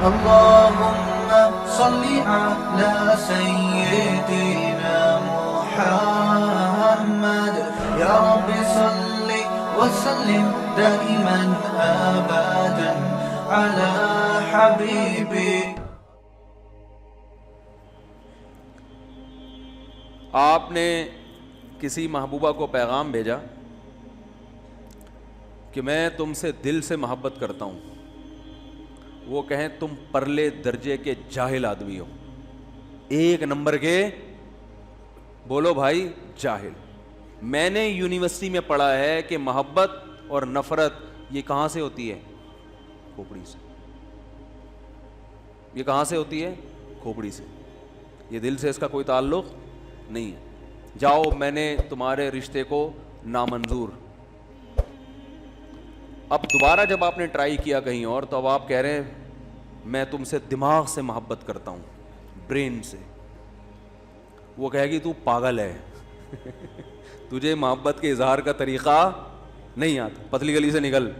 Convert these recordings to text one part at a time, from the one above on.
اللهم صل على سيدنا محمد يا رب صل وسلم دائما أبدا على حبيبك. آپ نے کسی محبوبہ کو پیغام بھیجا کہ میں تم سے دل سے محبت کرتا ہوں، وہ کہیں تم پرلے درجے کے جاہل آدمی ہو، ایک نمبر کے، بولو بھائی جاہل. میں نے یونیورسٹی میں پڑھا ہے کہ محبت اور نفرت یہ کہاں سے ہوتی ہے؟ کھوپڑی سے. یہ کہاں سے ہوتی ہے؟ کھوپڑی سے. یہ دل سے اس کا کوئی تعلق نہیں ہے. جاؤ میں نے تمہارے رشتے کو نامنظور. اب دوبارہ جب آپ نے ٹرائی کیا کہیں اور، تو اب آپ کہہ رہے ہیں میں تم سے دماغ سے محبت کرتا ہوں، برین سے. وہ کہے گی تو پاگل ہے تجھے محبت کے اظہار کا طریقہ نہیں آتا، پتلی گلی سے نکل.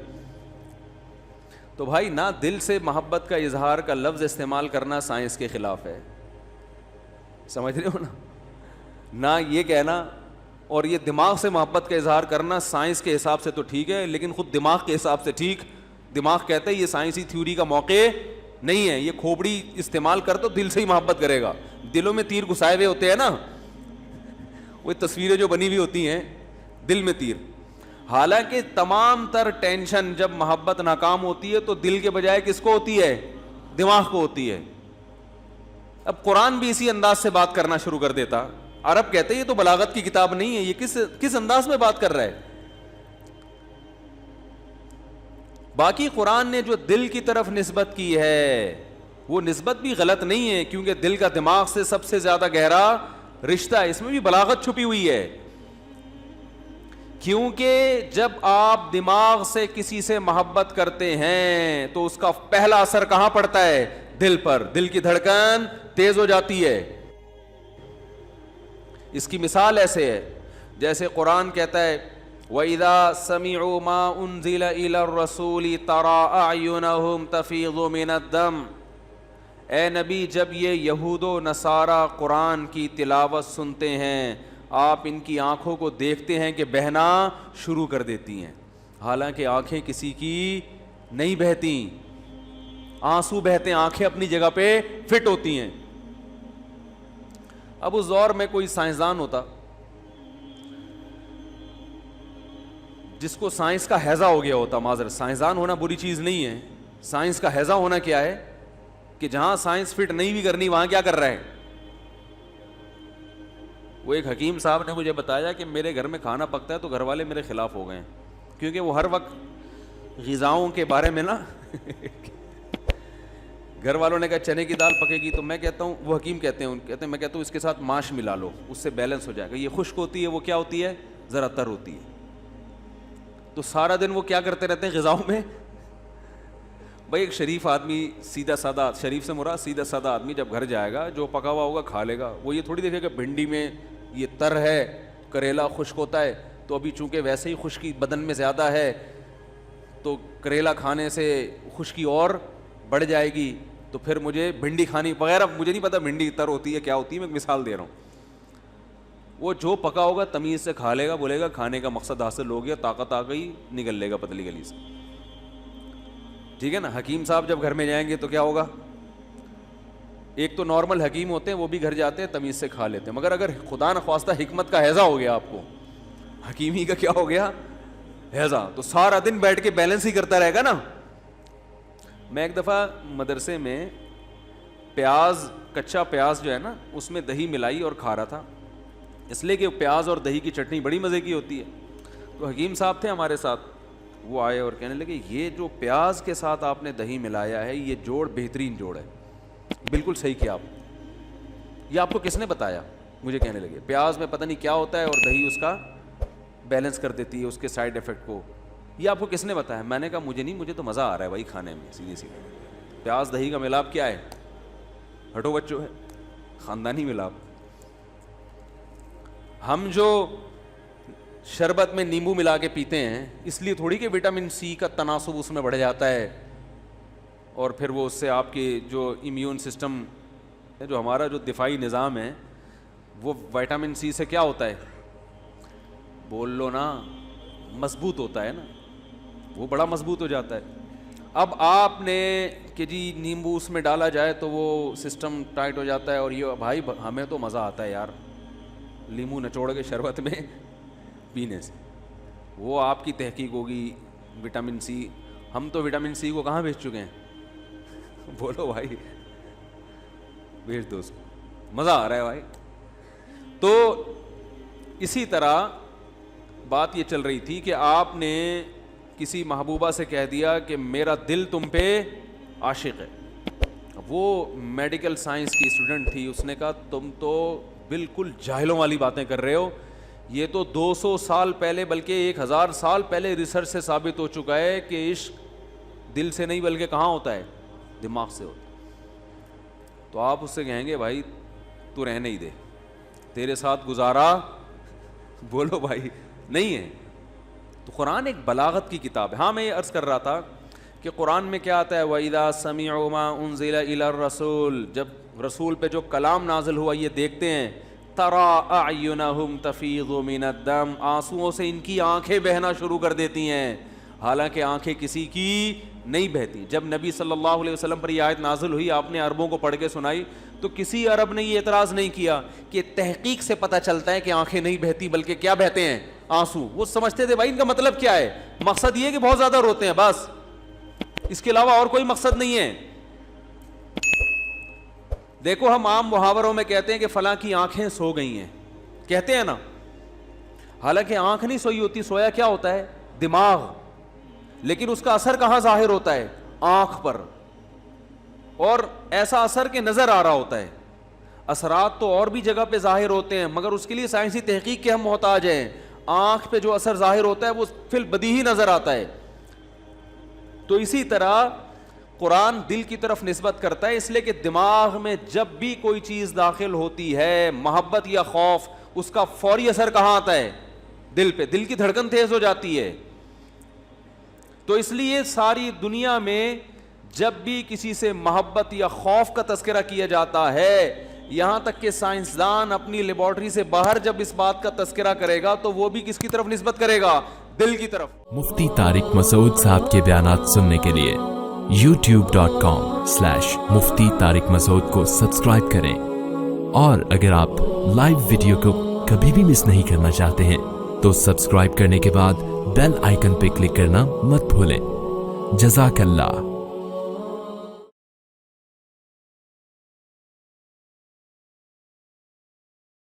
تو بھائی نہ دل سے محبت کا اظہار کا لفظ استعمال کرنا سائنس کے خلاف ہے، سمجھ رہے ہو نا؟ نہ یہ کہنا، اور یہ دماغ سے محبت کا اظہار کرنا سائنس کے حساب سے تو ٹھیک ہے، لیکن خود دماغ کے حساب سے ٹھیک. دماغ کہتا ہے یہ سائنسی تھیوری کا موقع نہیں ہے، یہ کھوپڑی استعمال کر تو دل سے ہی محبت کرے گا. دلوں میں تیر گھسائے ہوئے ہوتے ہیں نا، وہ تصویریں جو بنی ہوئی ہوتی ہیں دل میں تیر. حالانکہ تمام تر ٹینشن جب محبت ناکام ہوتی ہے تو دل کے بجائے کس کو ہوتی ہے؟ دماغ کو ہوتی ہے. اب قرآن بھی اسی انداز سے بات کرنا شروع کر دیتا. عرب کہتے ہیں یہ تو بلاغت کی کتاب نہیں ہے، یہ کس انداز میں بات کر رہا ہے. باقی قرآن نے جو دل کی طرف نسبت کی ہے وہ نسبت بھی غلط نہیں ہے، کیونکہ دل کا دماغ سے سب سے زیادہ گہرا رشتہ ہے. اس میں بھی بلاغت چھپی ہوئی ہے، کیونکہ جب آپ دماغ سے کسی سے محبت کرتے ہیں تو اس کا پہلا اثر کہاں پڑتا ہے؟ دل پر. دل کی دھڑکن تیز ہو جاتی ہے. اس کی مثال ایسے ہے جیسے قرآن کہتا ہے وَإِذَا سَمِعُوا مَا أُنزِلَ إِلَى الرَّسُولِ تَرَىٰ أَعْيُنَهُمْ تَفِيضُ مِنَ الدَّمْعِ. اے نبی جب یہ یہود و نصارہ قرآن کی تلاوت سنتے ہیں آپ ان کی آنکھوں کو دیکھتے ہیں کہ بہنا شروع کر دیتی ہیں، حالانکہ آنکھیں کسی کی نہیں بہتی، آنسو بہتے ہیں، آنکھیں اپنی جگہ پہ فٹ ہوتی ہیں. اب اس دور میں کوئی سائنسدان ہوتا جس کو سائنس کا ہیضہ ہو گیا ہوتا، معذرت، سائنسدان ہونا بری چیز نہیں ہے، سائنس کا ہیضہ ہونا کیا ہے کہ جہاں سائنس فٹ نہیں بھی کرنی وہاں کیا کر رہے ہیں. وہ ایک حکیم صاحب نے مجھے بتایا کہ میرے گھر میں کھانا پکتا ہے تو گھر والے میرے خلاف ہو گئے ہیں، کیونکہ وہ ہر وقت غذاؤں کے بارے میں نا گھر والوں نے کہا چنے کی دال پکے گی تو میں کہتا ہوں، وہ حکیم کہتے ہیں میں کہتا ہوں اس کے ساتھ ماش ملا لو، اس سے بیلنس ہو جائے گا. یہ خشک ہوتی ہے، وہ کیا ہوتی ہے؟ ذرا تر ہوتی ہے. تو سارا دن وہ کیا کرتے رہتے ہیں غذاؤں میں. بھائی ایک شریف آدمی، سیدھا سادہ، شریف سے مراد سیدھا سادہ آدمی جب گھر جائے گا جو پکا ہوا ہوگا کھا لے گا. وہ یہ تھوڑی دیکھے گا بھنڈی میں یہ تر ہے، کریلا خشک ہوتا ہے، تو ابھی چونکہ ویسے ہی خشکی بدن میں زیادہ ہے تو کریلا کھانے سے خشکی اور بڑھ جائے گی، تو پھر مجھے بھنڈی کھانی وغیرہ. مجھے نہیں پتا بھنڈی تر ہوتی ہے کیا ہوتی ہے، میں ایک مثال دے رہا ہوں. وہ جو پکا ہوگا تمیز سے کھا لے گا، بولے گا کھانے کا مقصد حاصل ہو گیا، طاقت آ گئی، نکل لے گا پتلی گلی سے. ٹھیک ہے نا. حکیم صاحب جب گھر میں جائیں گے تو کیا ہوگا؟ ایک تو نارمل حکیم ہوتے ہیں وہ بھی گھر جاتے ہیں تمیز سے کھا لیتے ہیں، مگر اگر خدا نخواستہ حکمت کا ہیضہ ہو گیا آپ کو، حکیمی کا کیا ہو گیا؟ ہیضہ، تو سارا دن بیٹھ کے بیلنس ہی کرتا رہے گا نا. میں ایک دفعہ مدرسے میں پیاز، کچا پیاز جو ہے نا اس میں دہی ملائی اور کھا رہا تھا، اس لیے کہ پیاز اور دہی کی چٹنی بڑی مزے کی ہوتی ہے. تو حکیم صاحب تھے ہمارے ساتھ، وہ آئے اور کہنے لگے یہ جو پیاز کے ساتھ آپ نے دہی ملایا ہے یہ جوڑ بہترین جوڑ ہے. بالکل صحیح کیا آپ. یہ آپ کو کس نے بتایا؟ مجھے کہنے لگے پیاز میں پتہ نہیں کیا ہوتا ہے اور دہی اس کا بیلنس کر دیتی ہے اس کے سائڈ ایفیکٹ کو. یہ آپ کو کس نے بتایا؟ میں نے کہا مجھے نہیں، مجھے تو مزہ آ رہا ہے بھائی کھانے میں. سیدھی سیدھی پیاز دہی کا ملاپ کیا ہے؟ ہٹو بچوں ہے، خاندانی ملاپ. ہم جو شربت میں نیمبو ملا کے پیتے ہیں اس لیے تھوڑی کہ وٹامن سی کا تناسب اس میں بڑھ جاتا ہے. اور پھر وہ اس سے آپ کی جو امیون سسٹم ہے, جو ہمارا جو دفاعی نظام ہے, وہ وٹامن سی سے کیا ہوتا ہے, بول لو نا, مضبوط ہوتا ہے نا, وہ بڑا مضبوط ہو جاتا ہے. اب آپ نے کہ جی نیمبو اس میں ڈالا جائے تو وہ سسٹم ٹائٹ ہو جاتا ہے, اور یہ بھائی ہمیں تو مزہ آتا ہے یار لیمو نچوڑ کے شربت میں پینے سے. وہ آپ کی تحقیق ہوگی وٹامن سی. ہم تو وٹامن سی کو کہاں بھیج چکے ہیں, بولو بھائی, بھیج دو اس کو, مزہ آ رہا ہے بھائی. تو اسی طرح بات یہ چل رہی تھی کہ آپ نے کسی محبوبہ سے کہہ دیا کہ میرا دل تم پہ عاشق ہے. وہ میڈیکل سائنس کی اسٹوڈنٹ تھی, اس نے کہا تم تو بالکل جاہلوں والی باتیں کر رہے ہو, یہ تو 200 سال پہلے بلکہ 1000 سال پہلے ریسرچ سے ثابت ہو چکا ہے کہ عشق دل سے نہیں بلکہ کہاں ہوتا ہے, دماغ سے ہوتا ہے. تو آپ اس سے کہیں گے بھائی تو رہنے ہی دے, تیرے ساتھ گزارا بولو بھائی نہیں ہے. تو قرآن ایک بلاغت کی کتاب ہے. ہاں میں یہ عرض کر رہا تھا کہ قرآن میں کیا آتا ہے, وَإِذَا سَمِعُوا مَا أُنزِلَ إِلَى الرَّسُولِ, جب رسول پہ جو کلام نازل ہوا یہ دیکھتے ہیں, تَرَىٰ أَعْيُنَهُمْ تَفِيضُ مِنَ الدَّمْ, آنسوؤں سے ان کی آنکھیں بہنا شروع کر دیتی ہیں, حالانکہ آنکھیں کسی کی نہیں بہتی. جب نبی صلی اللہ علیہ وسلم پر یہ آیت نازل ہوئی, آپ نے عربوں کو پڑھ کے سنائی, تو کسی عرب نے یہ اعتراض نہیں کیا کہ تحقیق سے پتہ چلتا ہے کہ آنکھیں نہیں بہتی بلکہ کیا بہتے ہیں, آنسو. وہ سمجھتے تھے بھائی ان کا مطلب کیا ہے, مقصد یہ کہ بہت زیادہ روتے ہیں, بس اس کے علاوہ اور کوئی مقصد نہیں ہے. دیکھو ہم عام محاوروں میں کہتے ہیں کہ فلاں کی آنکھیں سو گئی ہیں, کہتے ہیں نا, حالانکہ آنکھ نہیں سوئی ہوتی, سویا کیا ہوتا ہے, دماغ. لیکن اس کا اثر کہاں ظاہر ہوتا ہے, آنکھ پر, اور ایسا اثر کہ نظر آ رہا ہوتا ہے. اثرات تو اور بھی جگہ پہ ظاہر ہوتے ہیں مگر اس کے لیے سائنسی تحقیق کے ہم محتاج ہیں. آنکھ پہ جو اثر ظاہر ہوتا ہے وہ فی البدیہی نظر آتا ہے. تو اسی طرح قرآن دل کی طرف نسبت کرتا ہے, اس لیے کہ دماغ میں جب بھی کوئی چیز داخل ہوتی ہے, محبت یا خوف, اس کا فوری اثر کہاں آتا ہے, دل پہ. دل کی دھڑکن تیز ہو جاتی ہے. تو اس لیے ساری دنیا میں جب بھی کسی سے محبت یا خوف کا تذکرہ کیا جاتا ہے, یہاں تک کہ سائنسدان اپنی لیبارٹری سے باہر جب اس بات کا تذکرہ کرے گا تو وہ بھی کس کی طرف نسبت کرے گا, دل کی طرف. مفتی طارق مسعود صاحب کے بیانات سننے کے لیے youtube.com/مفتی طارق مسعود کو سبسکرائب کریں, اور اگر آپ لائیو ویڈیو کو کبھی بھی مس نہیں کرنا چاہتے ہیں تو سبسکرائب کرنے کے بعد بیل آئیکن پہ کلک کرنا مت بھولیں. جزاک اللہ.